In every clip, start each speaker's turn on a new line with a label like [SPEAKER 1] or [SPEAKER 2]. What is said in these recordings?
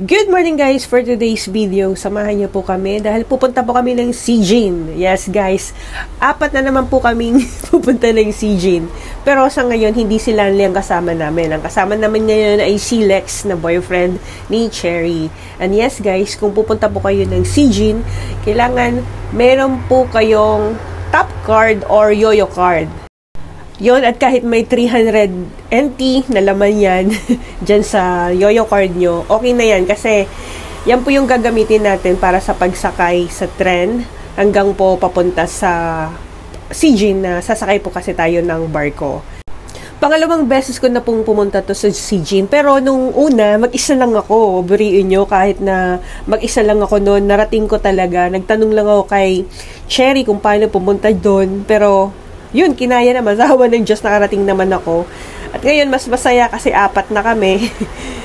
[SPEAKER 1] Good morning guys! For today's video, samahan niyo po kami dahil pupunta po kami ng Sijin. Yes guys, 4 na naman po kaming pupunta ng Sijin. Pero sa ngayon, hindi sila ang kasama namin. Ang kasama namin ngayon ay si Lex na boyfriend ni Cherry. And yes guys, kung pupunta po kayo ng Sijin, kailangan meron po kayong top card or yoyo card. Yon, at kahit may 300 NT na laman yan dyan sa yoyo card nyo, okay na yan kasi yan po yung gagamitin natin para sa pagsakay sa tren hanggang po papunta sa Sijin na sasakay po kasi tayo ng barko. Pangalawang beses ko na pong pumunta to sa Sijin, pero nung una, mag-isa lang ako. Buriin nyo, kahit na mag-isa lang ako noon, narating ko talaga. Nagtanong lang ako kay Cherry kung paano pumunta doon, pero yun, kinaya naman. Sa awa ng Diyos, nakarating naman ako. At ngayon, mas masaya kasi 4 na kami.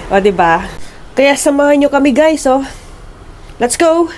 [SPEAKER 1] O, diba? Kaya samahan nyo kami, guys, oh. Let's go!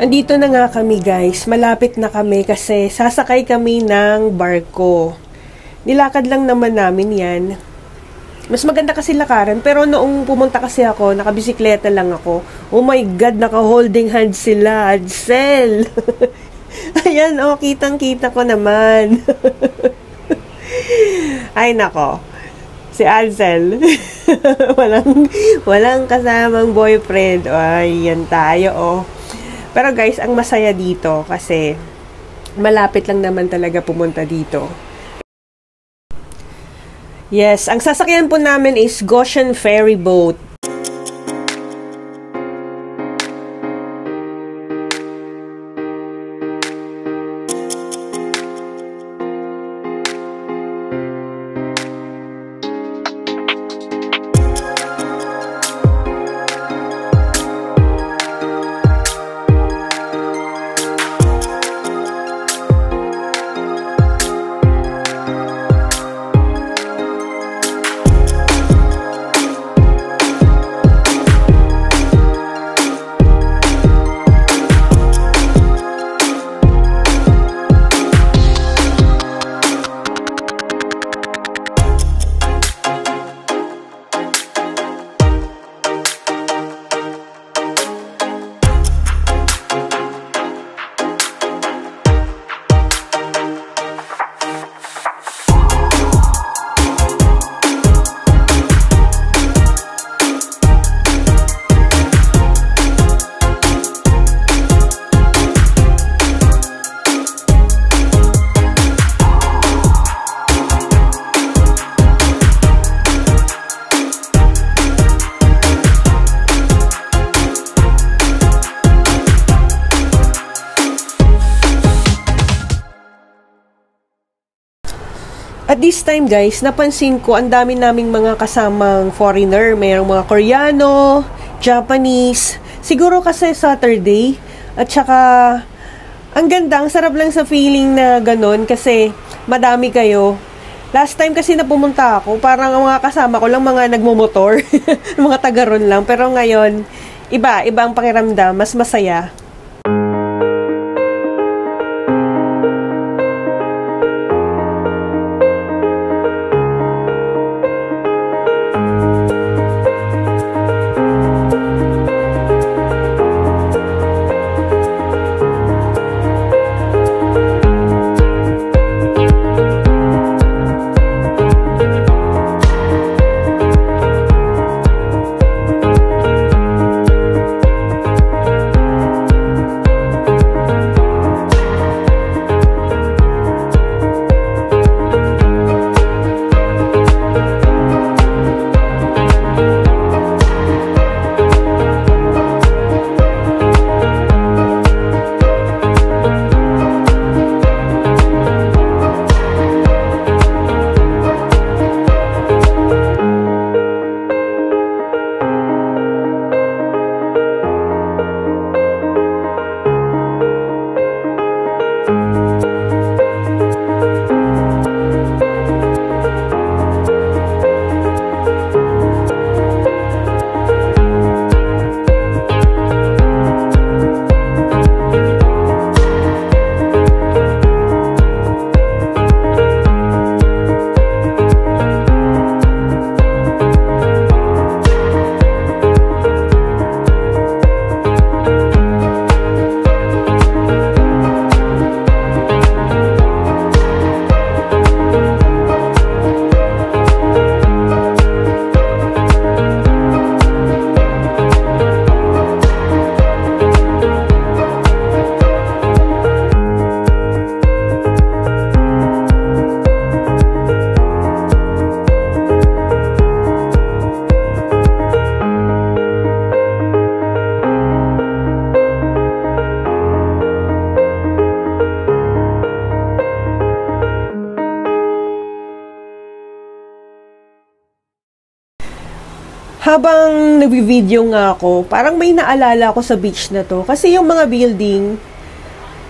[SPEAKER 1] Andito na nga kami guys, malapit na kami kasi sasakay kami ng barko. Nilakad lang naman namin yan. Mas maganda kasi lakaran, pero noong pumunta kasi ako, nakabisikleta lang ako. Oh my God, naka-holding hands sila, Adsel! Ayan, oh, kitang-kita ko naman. Ay nako, si Adsel. walang kasamang boyfriend. Ay, yan tayo, oh. Pero guys, ang masaya dito kasi malapit lang naman talaga pumunta dito. Yes, ang sasakyan po namin is Goshen Ferry Boat. At this time guys, napansin ko ang dami naming mga kasamang foreigner. Mayroong mga Koreano, Japanese. Siguro kasi Saturday. At saka, ang ganda, ang sarap lang sa feeling na ganun kasi madami kayo. Last time kasi na pumunta ako, parang ang mga kasama ko lang mga nagmumotor. Mga taga-ron lang. Pero ngayon, iba ang pakiramdam. Mas masaya. Habang nagvi-video nga ako, parang may naalala ako sa beach na to. Kasi yung mga building,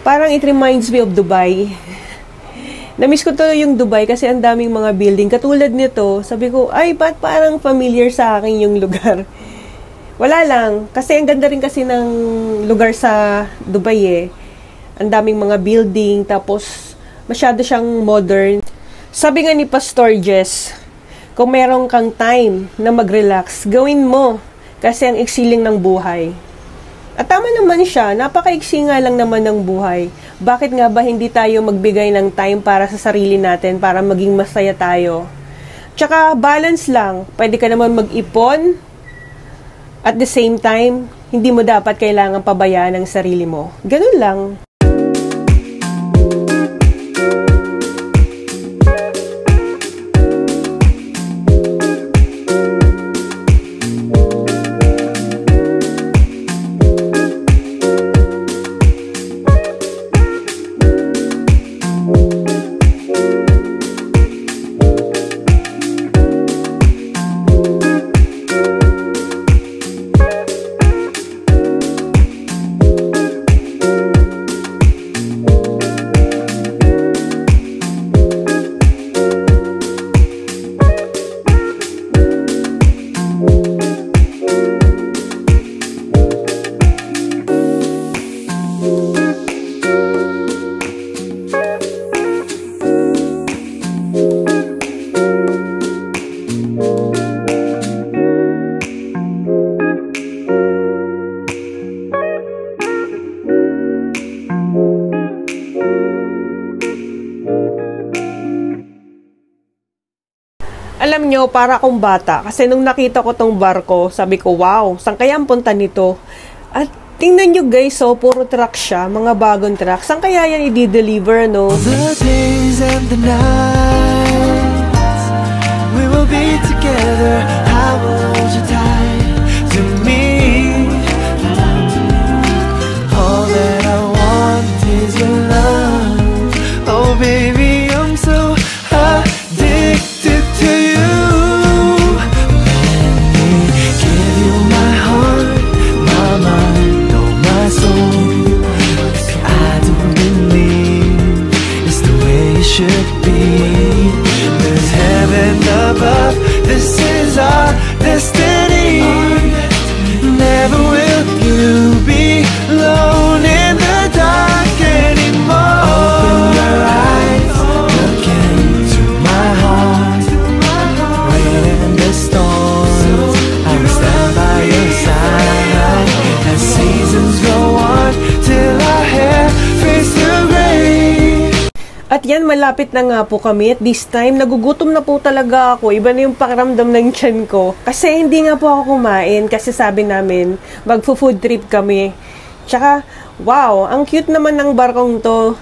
[SPEAKER 1] parang it reminds me of Dubai. Namiss ko to yung Dubai kasi ang daming mga building. Katulad nito, sabi ko, ay, ba't parang familiar sa akin yung lugar? Wala lang. Kasi ang ganda rin kasi ng lugar sa Dubai eh. Ang daming mga building, tapos masyado siyang modern. Sabi nga ni Pastor Jess, kung meron kang time na mag-relax, gawin mo kasi ang iksiling ng buhay. At tama naman siya, napaka-iksi nga lang naman ng buhay. Bakit nga ba hindi tayo magbigay ng time para sa sarili natin, para maging masaya tayo? Tsaka balance lang, pwede ka naman mag-ipon, at the same time, hindi mo dapat kailangan pabayaan ang sarili mo. Ganun lang. Alam nyo, para akong bata. Kasi nung nakita ko tong barko, sabi ko, wow, saan kaya ang punta nito? At tingnan nyo guys, so puro truck siya, mga bagong truck. Saan kaya yan i-deliver, no?
[SPEAKER 2] The days and the nights, we will be together. I will hold you tight to me. All that I want is your love. Oh baby, I'm so addicted.
[SPEAKER 1] malapit na nga po kami at this time, nagugutom na po talaga ako. Iba na yung pakiramdam ng tiyan ko. Kasi hindi nga po ako kumain kasi sabi namin, magfo-food trip kami. Tsaka, wow, ang cute naman ng barkong to.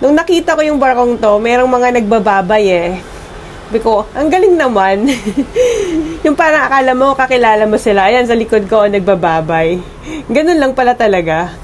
[SPEAKER 1] Nung nakita ko yung barkong to, merong mga nagbababay eh. Sabi ko, ang galing naman. Yung parang akala mo, kakilala mo sila. Ayan, sa likod ko, nagbababay. Ganun lang pala talaga.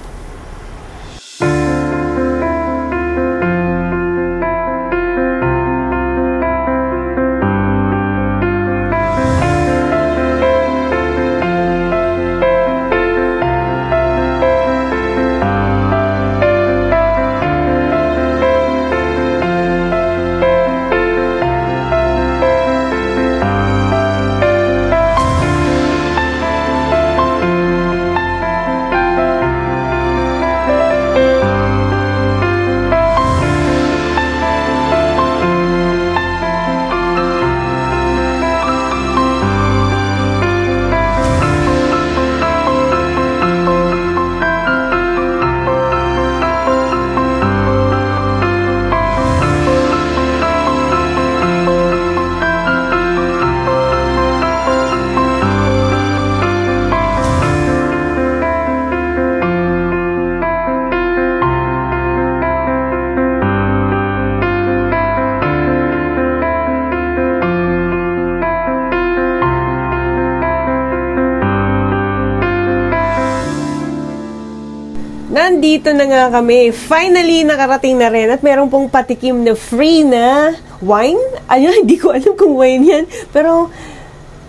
[SPEAKER 1] Nandito na nga kami. Finally, nakarating na rin. At meron pong patikim na free na wine. Ayun, hindi ko alam kung wine yan. Pero,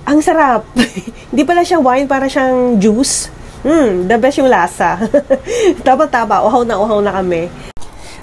[SPEAKER 1] ang sarap. Hindi pala siya wine, para siyang juice. The best yung lasa. Tama-tama, uhaw na kami.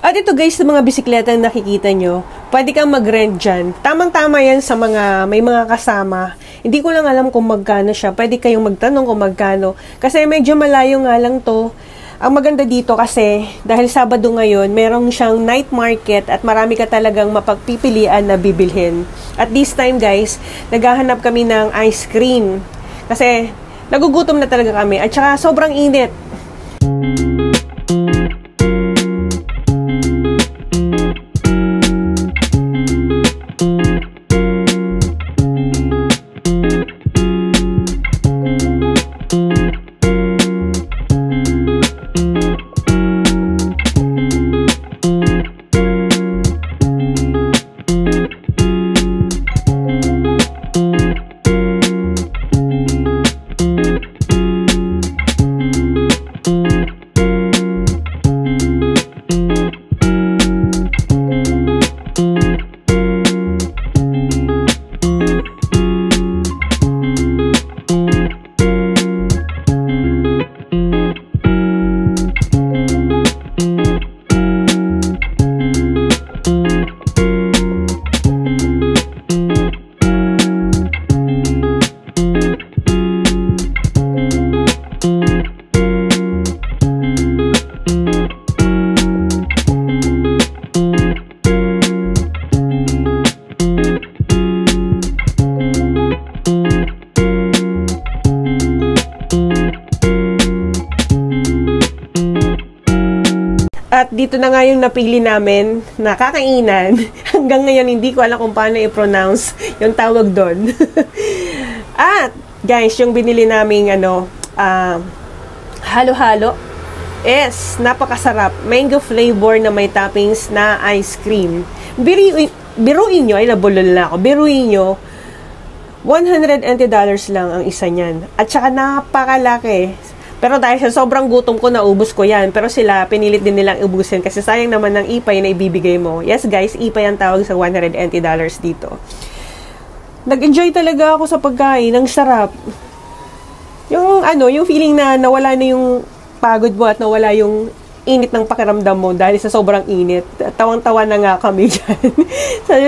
[SPEAKER 1] At ito guys, sa mga bisikleta na nakikita nyo, pwede kang mag-rent dyan. Tamang-tama yan sa mga, may mga kasama. Hindi ko lang alam kung magkano siya. Pwede kayong magtanong kung magkano. Kasi medyo malayo nga lang to. Ang maganda dito kasi, dahil Sabado ngayon, merong siyang night market at marami ka talagang mapagpipilian na bibilhin. At this time guys, naghahanap kami ng ice cream. Kasi, nagugutom na talaga kami. At saka, sobrang init. At dito na nga yung napili namin na kakainan. Hanggang ngayon, hindi ko alam kung paano i-pronounce yung tawag doon. At, guys, yung binili naming halo-halo is napakasarap. Mango flavor na may toppings na ice cream. Biruin nyo, ay nabulol na ako. Biruin nyo, $180 lang ang isa niyan. At saka napakalaki. Pero dahil sa sobrang gutom ko, naubos ko yan. Pero sila, pinilit din nilang ubusin kasi sayang naman ng ipay na ibibigay mo. Yes guys, ipay ang tawag sa $180 dito. Nag-enjoy talaga ako sa pagkain. Ang sarap. Yung feeling na nawala na yung pagod mo at nawala yung init ng pakiramdam mo dahil sa sobrang init. Tawang-tawa na nga kami dyan.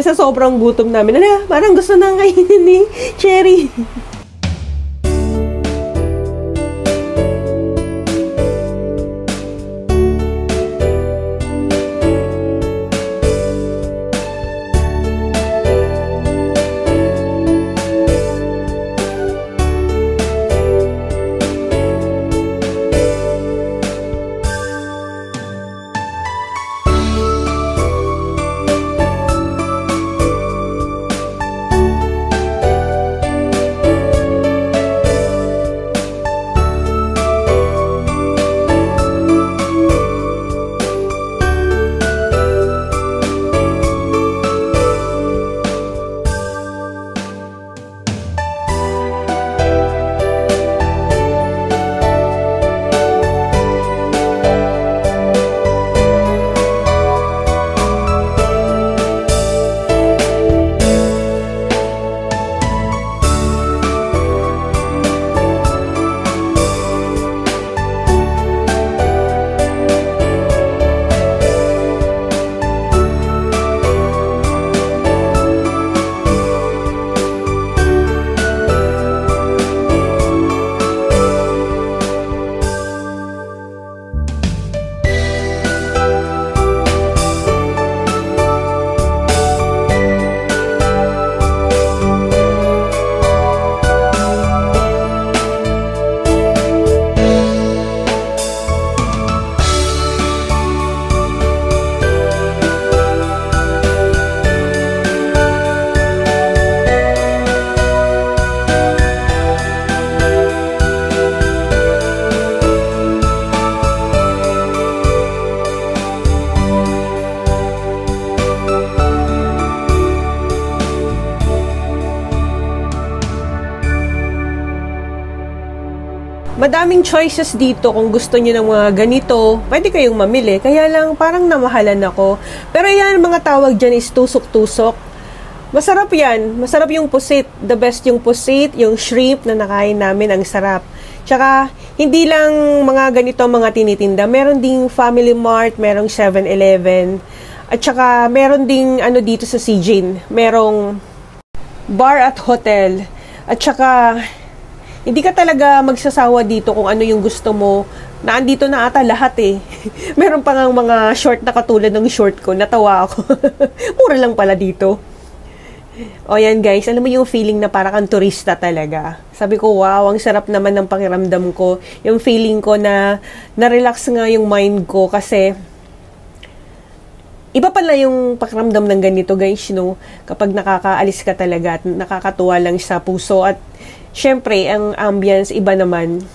[SPEAKER 1] Sa sobrang gutom namin. Parang gusto na kainin ni Cherry. Madaming choices dito kung gusto niyo ng mga ganito. Pwede kayong mamili. Kaya lang parang namahalan ako. Pero yan, mga tawag dyan is tusok-tusok. Masarap yan. Masarap yung pusit. The best yung pusit, yung shrimp na nakain namin. Ang sarap. Tsaka, hindi lang mga ganito mga tinitinda. Meron ding Family Mart, merong 7-Eleven. At tsaka, meron ding ano dito sa Sijin. Merong bar at hotel. At tsaka, hindi ka talaga magsasawa dito kung ano yung gusto mo. Naandito na ata lahat eh. Meron pa ngang mga short na katulad ng short ko. Natawa ako. Mura lang pala dito. O yan guys, alam mo yung feeling na parang kang turista talaga. Sabi ko, wow, ang sarap naman ng pakiramdam ko. Yung feeling ko na na-relax nga yung mind ko kasi iba pala yung pakiramdam ng ganito guys, no? Kapag nakakaalis ka talaga at nakakatuwa lang sa puso at syempre, ang ambience iba naman.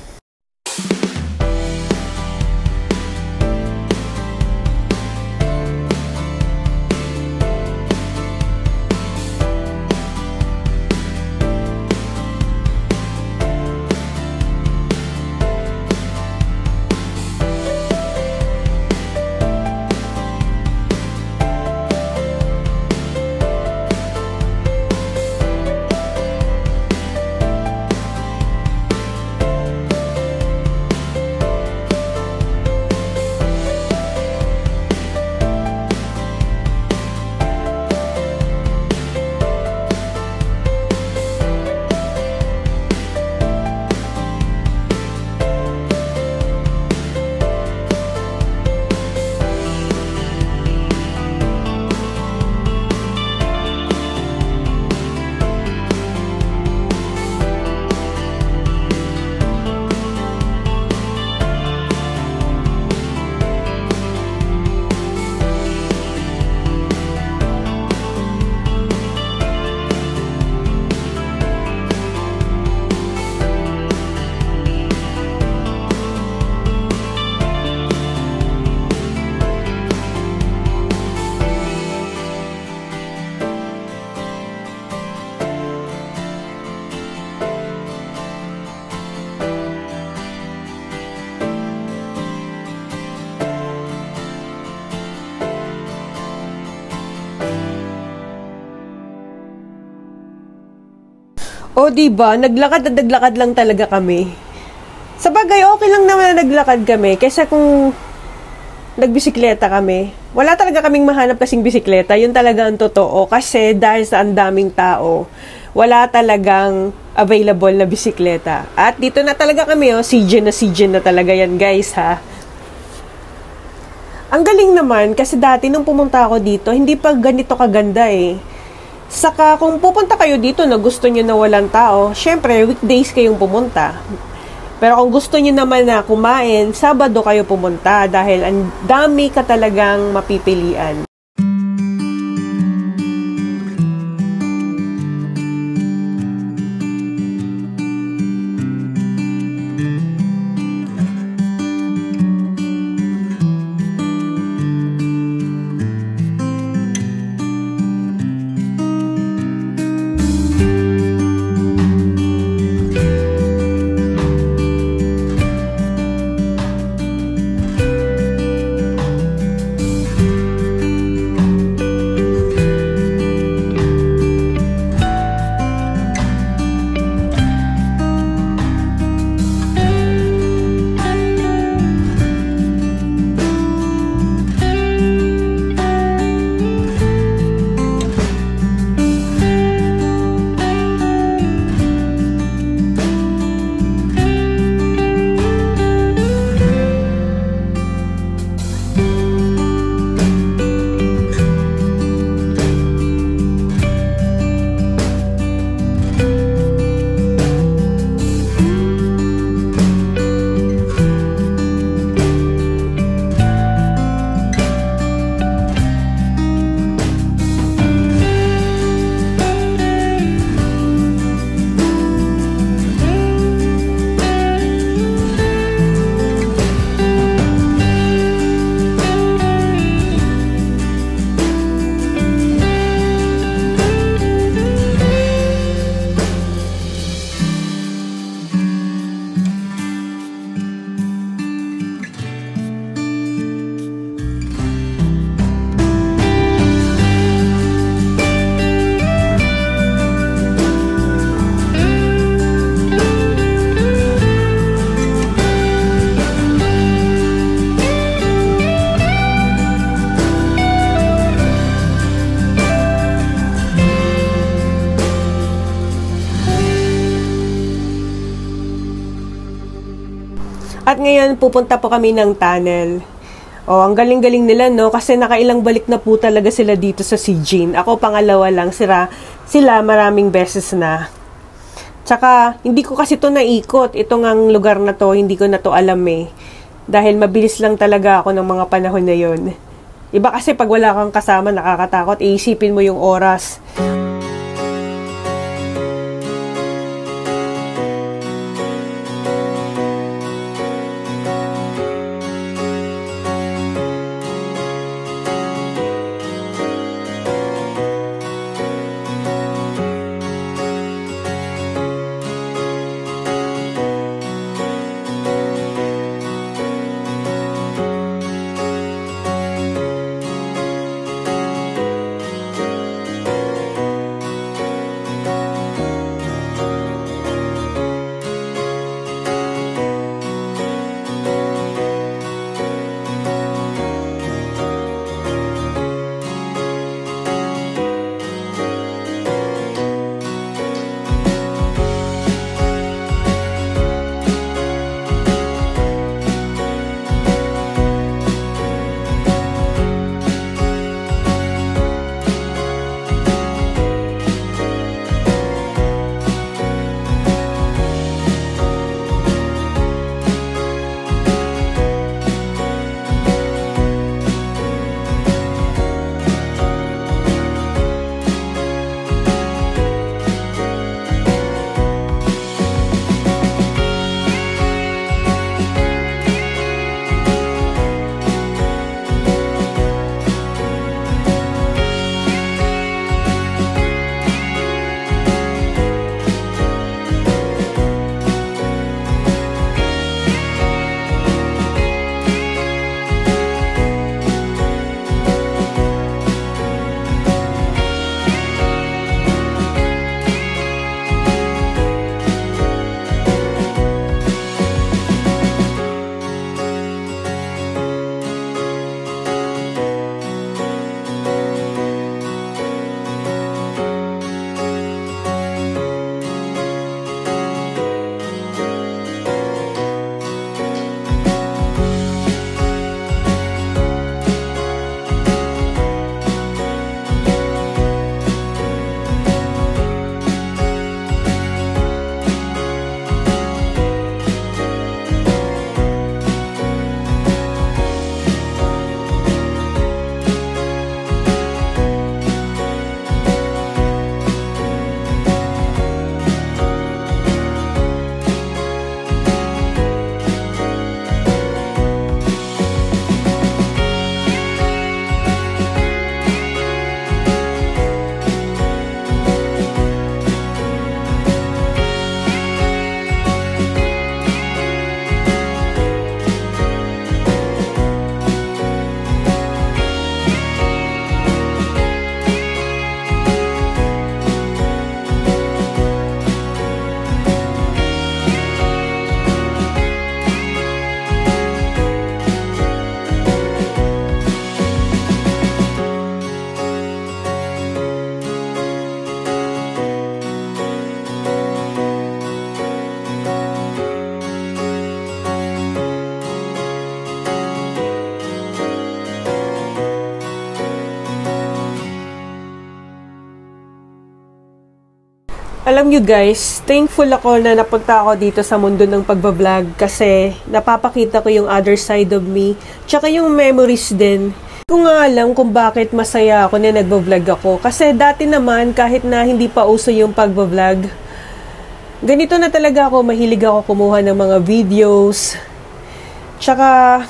[SPEAKER 1] O, diba? Naglakad at naglakad lang talaga kami. Sa bagay, okay lang naman na naglakad kami. Kaysa kung nagbisikleta kami. Wala talaga kaming mahanap kasing bisikleta. Yun talaga ang totoo. Kasi dahil sa andaming tao, wala talagang available na bisikleta. At dito na talaga kami, oh. Sijin na talaga yan, guys, ha? Ang galing naman, kasi dati nung pumunta ako dito, hindi pa ganito kaganda, eh. Saka kung pupunta kayo dito na gusto nyo na walang tao, syempre weekdays kayong pumunta. Pero kung gusto nyo naman na kumain, Sabado kayo pumunta dahil ang dami ka talagang mapipilian. At ngayon, pupunta po kami ng tunnel. Oh, ang galing-galing nila, no? Kasi nakailang balik na po talaga sila dito sa Sijin. Ako, pangalawa lang. Sila maraming beses na. Tsaka, hindi ko kasi to naikot. Ito ngang lugar na to, hindi ko na to alam eh. Dahil mabilis lang talaga ako ng mga panahon na yon. Iba kasi pag wala kang kasama, nakakatakot. Iisipin mo yung oras. Alam nyo guys, thankful ako na napunta ako dito sa mundo ng pagbablog kasi napapakita ko yung other side of me, tsaka yung memories din. Hindi ko nga alam kung bakit masaya ako na nagbablog ako kasi dati naman kahit na hindi pa uso yung pagbablog, ganito na talaga ako, mahilig ako kumuha ng mga videos. Tsaka,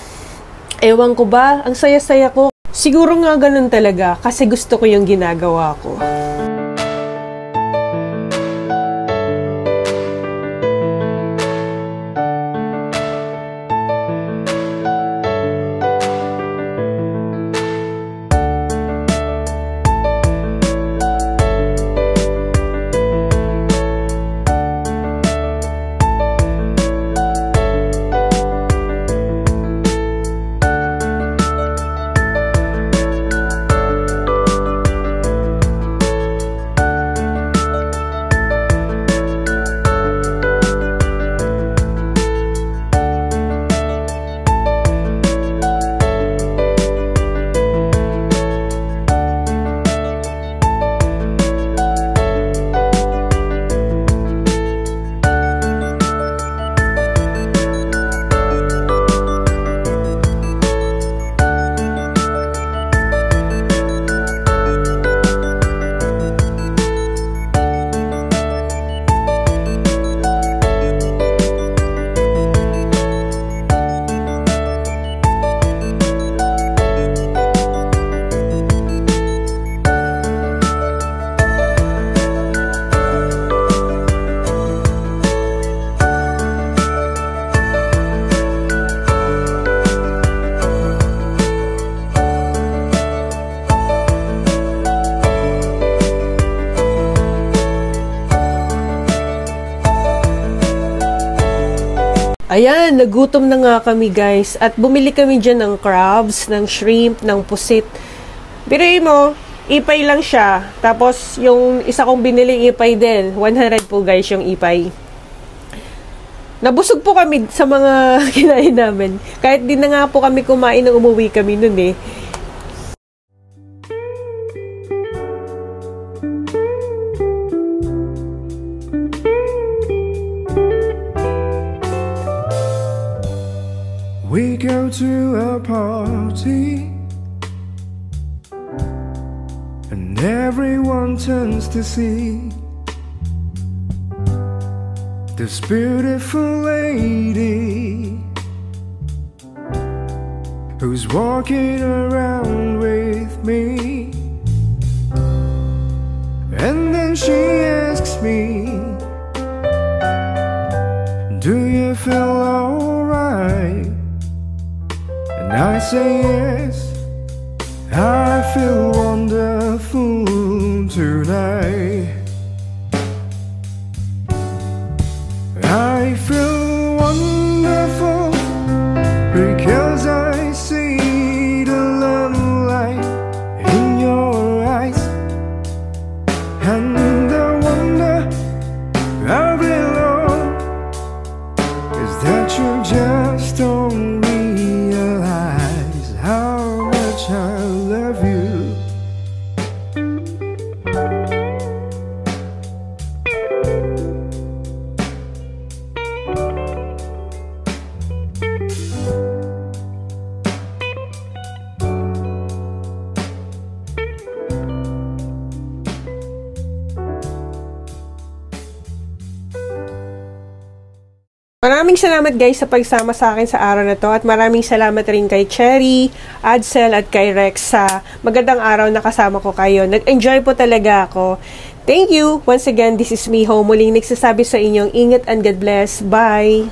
[SPEAKER 1] ewan ko ba, ang saya-saya ko. Siguro nga ganun talaga kasi gusto ko yung ginagawa ko. Ayan, nagutom na nga kami guys. At bumili kami dyan ng crabs, ng shrimp, ng pusit. Biruin mo, ipay lang siya. Tapos, yung isa kong binili ipay din. 100 po guys yung ipay. Nabusog po kami sa mga kinain namin. Kahit di na nga po kami kumain nang umuwi kami nun eh.
[SPEAKER 2] We go to a party and everyone turns to see this beautiful lady who's walking around with me. And then she asks me, do you feel alright? And I say yes, I feel wonderful tonight. I feel wonderful because I see the love light in your eyes. And the wonder of it all is that you just don't realize how much I love you.
[SPEAKER 1] Maraming salamat guys sa pagsama sa akin sa araw na to at maraming salamat rin kay Cherry, Adsel at kay Rex sa magandang araw na kasama ko kayo. Nag-enjoy po talaga ako. Thank you! Once again, this is Miho. Muling nagsasabi sa inyong ingat and God bless. Bye!